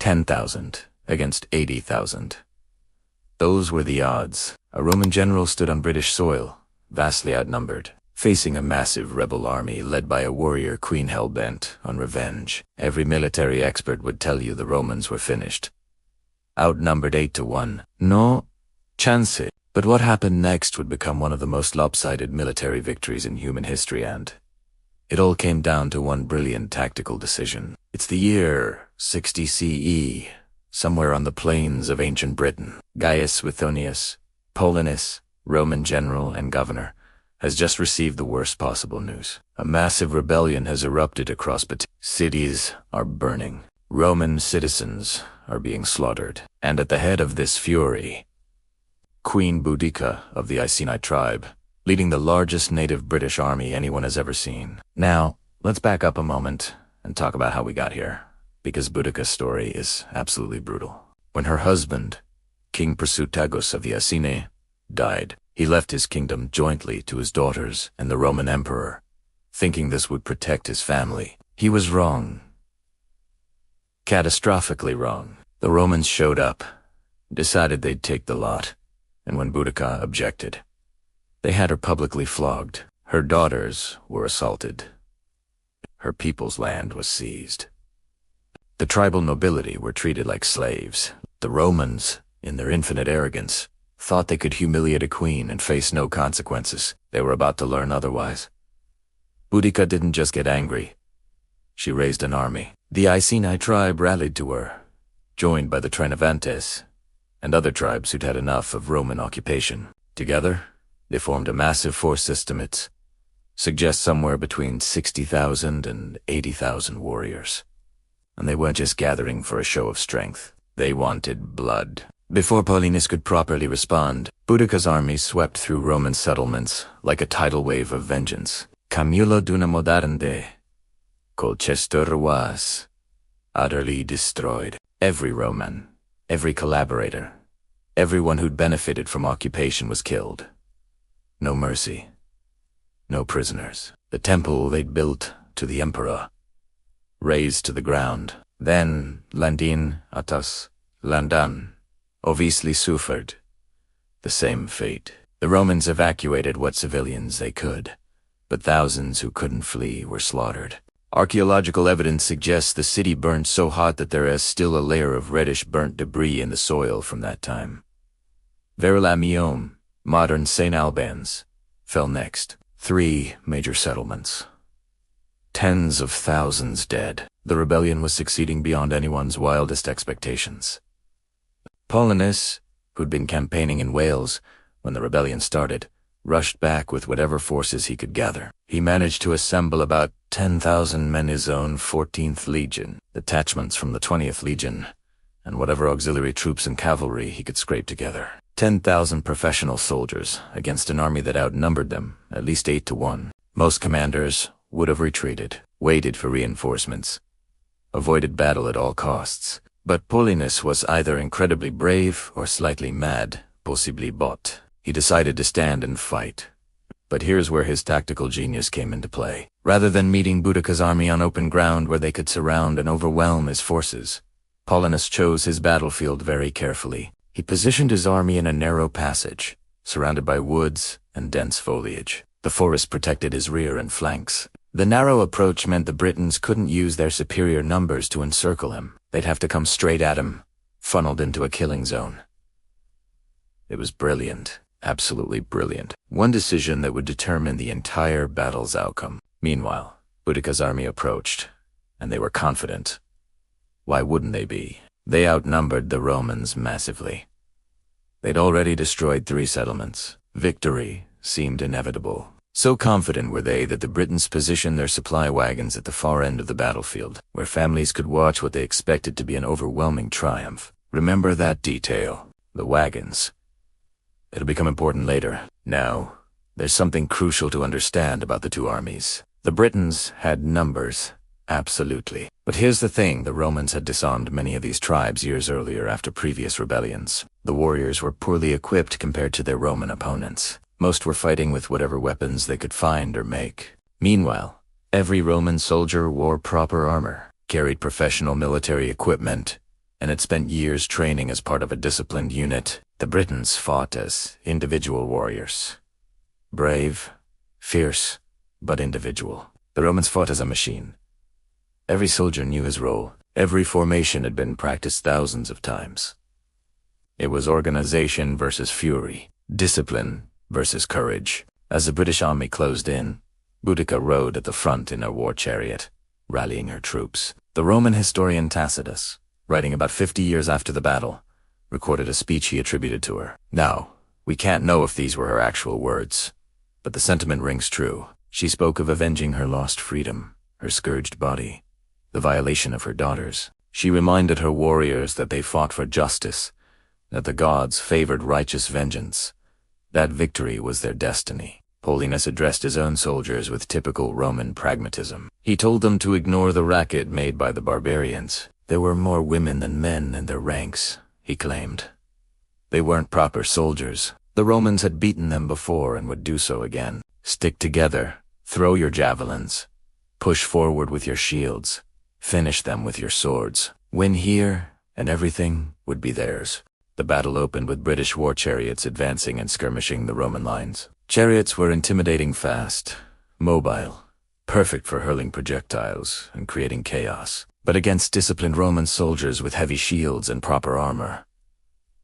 10,000 against 80,000. Those were the odds. A Roman general stood on British soil, vastly outnumbered, facing a massive rebel army led by a warrior queen hell-bent on revenge. Every military expert would tell you the Romans were finished. Outnumbered 8-1. No chance. But what happened next would become one of the most lopsided military victories in human history, and it all came down to one brilliant tactical decision. It's the year 60 CE, somewhere on the plains of ancient Britain. Gaius Suetonius Paulinus, Roman general and governor, has just received the worst possible news. A massive rebellion has erupted across cities are burning. Roman citizens are being slaughtered. And at the head of this fury, Queen Boudica of the Iceni tribe, leading the largest native British army anyone has ever seen. Now, let's back up a moment and talk about how we got here, because Boudica's story is absolutely brutal. When her husband, King Prasutagus of the Iceni, died, he left his kingdom jointly to his daughters and the Roman emperor, thinking this would protect his family. He was wrong. Catastrophically wrong. The Romans showed up, decided they'd take the lot, and when Boudica objected, they had her publicly flogged. Her daughters were assaulted. Her people's land was seized. The tribal nobility were treated like slaves. The Romans, in their infinite arrogance, thought they could humiliate a queen and face no consequences. They were about to learn otherwise. Boudica didn't just get angry. She raised an army. The Iceni tribe rallied to her, joined by the Trinovantes and other tribes who'd had enough of Roman occupation. Together, they formed a massive force system. It suggests somewhere between 60,000 and 80,000 warriors. And they weren't just gathering for a show of strength. They wanted blood. Before Paulinus could properly respond, Boudica's army swept through Roman settlements like a tidal wave of vengeance. Camulo d'una modernde, Colchester was utterly destroyed. Every Roman, every collaborator, everyone who'd benefited from occupation was killed. No mercy, no prisoners. The temple they'd built to the emperor, razed to the ground. Then Landin, Atas, Landan, obviously suffered the same fate. The Romans evacuated what civilians they could, but thousands who couldn't flee were slaughtered. Archaeological evidence suggests the city burned so hot that there is still a layer of reddish burnt debris in the soil from that time. Verulamium, modern St. Albans, fell next. 3 major settlements. Tens of thousands dead. The rebellion was succeeding beyond anyone's wildest expectations. Paulinus, who'd been campaigning in Wales when the rebellion started, rushed back with whatever forces he could gather. He managed to assemble about 10,000 men, his own 14th Legion, detachments from the 20th Legion, and whatever auxiliary troops and cavalry he could scrape together. 10,000 professional soldiers against an army that outnumbered them at least 8-1. Most commanders would have retreated, waited for reinforcements, avoided battle at all costs. But Paulinus was either incredibly brave or slightly mad, possibly bot. He decided to stand and fight. But here's where his tactical genius came into play. Rather than meeting Boudica's army on open ground where they could surround and overwhelm his forces, Paulinus chose his battlefield very carefully. He positioned his army in a narrow passage, surrounded by woods and dense foliage. The forest protected his rear and flanks. The narrow approach meant the Britons couldn't use their superior numbers to encircle him. They'd have to come straight at him, funneled into a killing zone. It was brilliant, absolutely brilliant. One decision that would determine the entire battle's outcome. Meanwhile, Boudica's army approached, and they were confident. Why wouldn't they be? They outnumbered the Romans massively. They'd already destroyed 3 settlements. Victory seemed inevitable. So confident were they that the Britons positioned their supply wagons at the far end of the battlefield, where families could watch what they expected to be an overwhelming triumph. Remember that detail, the wagons. It'll become important later. Now, there's something crucial to understand about the 2 armies. The Britons had numbers, absolutely. But here's the thing, the Romans had disarmed many of these tribes years earlier after previous rebellions. The warriors were poorly equipped compared to their Roman opponents. Most were fighting with whatever weapons they could find or make. Meanwhile, every Roman soldier wore proper armor, carried professional military equipment, and had spent years training as part of a disciplined unit. The Britons fought as individual warriors. Brave, fierce, but individual. The Romans fought as a machine. Every soldier knew his role. Every formation had been practiced thousands of times. It was organization versus fury, discipline versus courage. As the British army closed in, Boudica rode at the front in a war chariot, rallying her troops. The Roman historian Tacitus, writing about 50 years after the battle, recorded a speech he attributed to her. Now, we can't know if these were her actual words, but the sentiment rings true. She spoke of avenging her lost freedom, her scourged body, the violation of her daughters. She reminded her warriors that they fought for justice, that the gods favored righteous vengeance. That victory was their destiny. Paulinus addressed his own soldiers with typical Roman pragmatism. He told them to ignore the racket made by the barbarians. There were more women than men in their ranks, he claimed. They weren't proper soldiers. The Romans had beaten them before and would do so again. Stick together, throw your javelins, push forward with your shields, finish them with your swords. Win here, and everything would be theirs. The battle opened with British war chariots advancing and skirmishing the Roman lines. Chariots were intimidating fast, mobile, perfect for hurling projectiles and creating chaos. But against disciplined Roman soldiers with heavy shields and proper armor,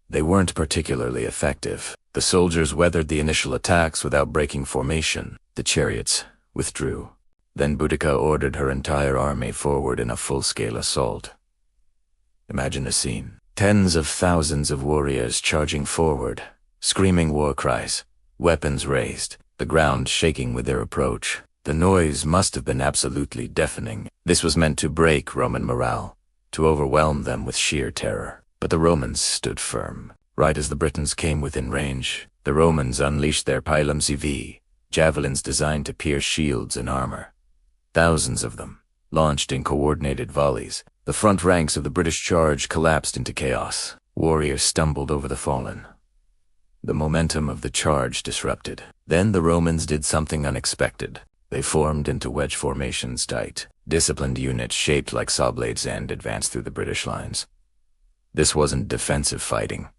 they weren't particularly effective. The soldiers weathered the initial attacks without breaking formation. The chariots withdrew. Then Boudica ordered her entire army forward in a full-scale assault. Imagine the scene. Tens of thousands of warriors charging forward, screaming war cries, weapons raised, the ground shaking with their approach. The noise must have been absolutely deafening. This was meant to break Roman morale, to overwhelm them with sheer terror. But the Romans stood firm. Right as the Britons came within range, the Romans unleashed their pilum civi, javelins designed to pierce shields and armor. Thousands of them, launched in coordinated volleys. The front ranks of the British charge collapsed into chaos. Warriors stumbled over the fallen. The momentum of the charge disrupted. Then the Romans did something unexpected. They formed into wedge formations tight. Disciplined units shaped like saw blades' end advanced through the British lines. This wasn't defensive fighting.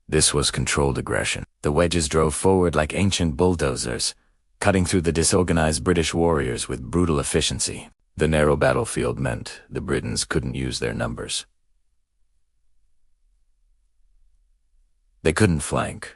This was controlled aggression. The wedges drove forward like ancient bulldozers, cutting through the disorganized British warriors with brutal efficiency. The narrow battlefield meant the Britons couldn't use their numbers. They couldn't flank.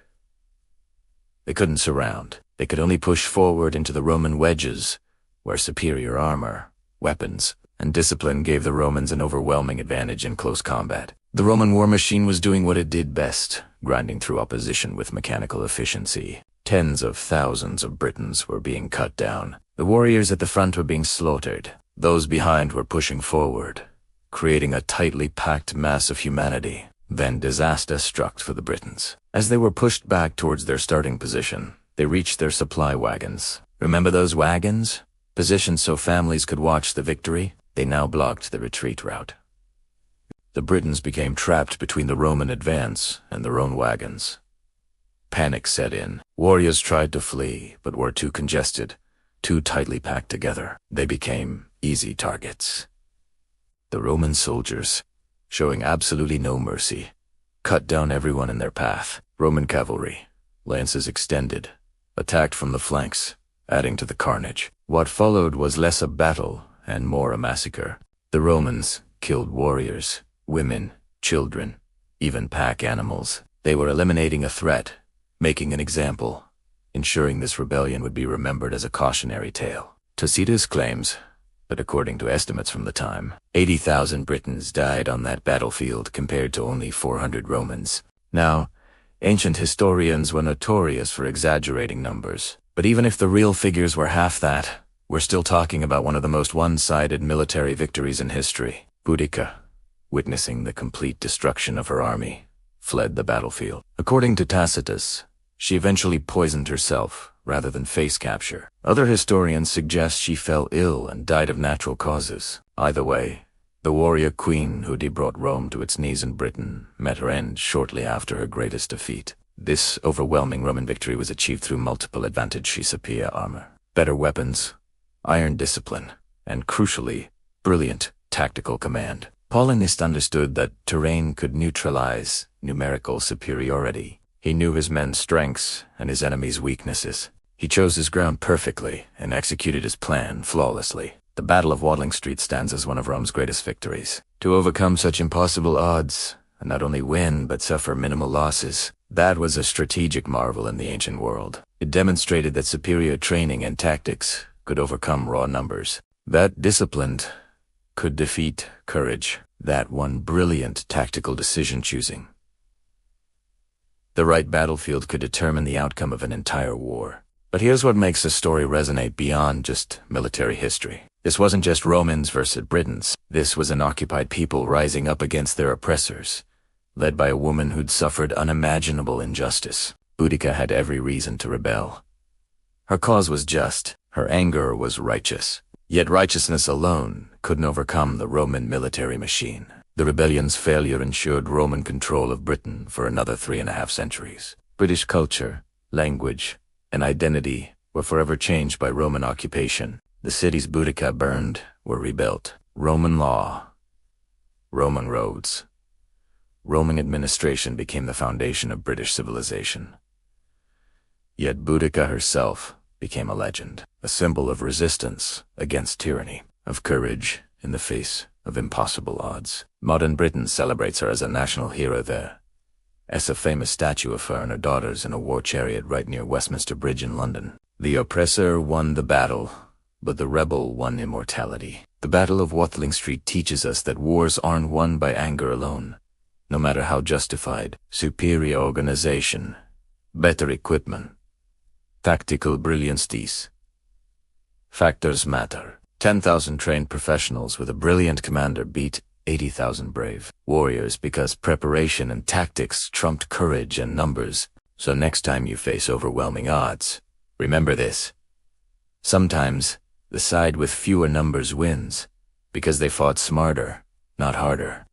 They couldn't surround. They could only push forward into the Roman wedges, where superior armor, weapons, and discipline gave the Romans an overwhelming advantage in close combat. The Roman war machine was doing what it did best, grinding through opposition with mechanical efficiency. Tens of thousands of Britons were being cut down. The warriors at the front were being slaughtered. Those behind were pushing forward, creating a tightly packed mass of humanity. Then disaster struck for the Britons. As they were pushed back towards their starting position, they reached their supply wagons. Remember those wagons? Positioned so families could watch the victory? They now blocked the retreat route. The Britons became trapped between the Roman advance and their own wagons. Panic set in. Warriors tried to flee, but were too congested, too tightly packed together. They became easy targets. The Roman soldiers, showing absolutely no mercy, cut down everyone in their path. Roman cavalry, lances extended, attacked from the flanks, adding to the carnage. What followed was less a battle and more a massacre. The Romans killed warriors, women, children, even pack animals. They were eliminating a threat, making an example, ensuring this rebellion would be remembered as a cautionary tale. Tacitus claims that according to estimates from the time, 80,000 Britons died on that battlefield compared to only 400 Romans. Now, ancient historians were notorious for exaggerating numbers, but even if the real figures were half that, we're still talking about one of the most one-sided military victories in history. Boudica, witnessing the complete destruction of her army, fled the battlefield. According to Tacitus, she eventually poisoned herself rather than face capture. Other historians suggest she fell ill and died of natural causes. Either way, the warrior queen who brought Rome to its knees in Britain met her end shortly after her greatest defeat. This overwhelming Roman victory was achieved through multiple advantage superior armor, better weapons, iron discipline, and crucially, brilliant tactical command. Paulinus understood that terrain could neutralize numerical superiority. He knew his men's strengths and his enemies' weaknesses. He chose his ground perfectly and executed his plan flawlessly. The Battle of Watling Street stands as one of Rome's greatest victories. To overcome such impossible odds, and not only win but suffer minimal losses, that was a strategic marvel in the ancient world. It demonstrated that superior training and tactics could overcome raw numbers. That disciplined could defeat courage. That one brilliant tactical decision-choosing. The right battlefield could determine the outcome of an entire war. But here's what makes the story resonate beyond just military history. This wasn't just Romans versus Britons. This was an occupied people rising up against their oppressors, led by a woman who'd suffered unimaginable injustice. Boudica had every reason to rebel. Her cause was just. Her anger was righteous. Yet righteousness alone couldn't overcome the Roman military machine. The rebellion's failure ensured Roman control of Britain for another 3.5 centuries. British culture, language, and identity were forever changed by Roman occupation. The cities Boudica burned were rebuilt. Roman law, Roman roads, Roman administration became the foundation of British civilization. Yet Boudica herself became a legend, a symbol of resistance against tyranny, of courage in the face of impossible odds. Modern Britain celebrates her as a national hero there, as a famous statue of her and her daughters in a war chariot right near Westminster Bridge in London. The oppressor won the battle, but the rebel won immortality. The Battle of Watling Street teaches us that wars aren't won by anger alone, no matter how justified. Superior organization, better equipment, tactical brilliance, these factors matter. 10,000 trained professionals with a brilliant commander beat 80,000 brave warriors because preparation and tactics trumped courage and numbers. So next time you face overwhelming odds, remember this. Sometimes the side with fewer numbers wins because they fought smarter, not harder.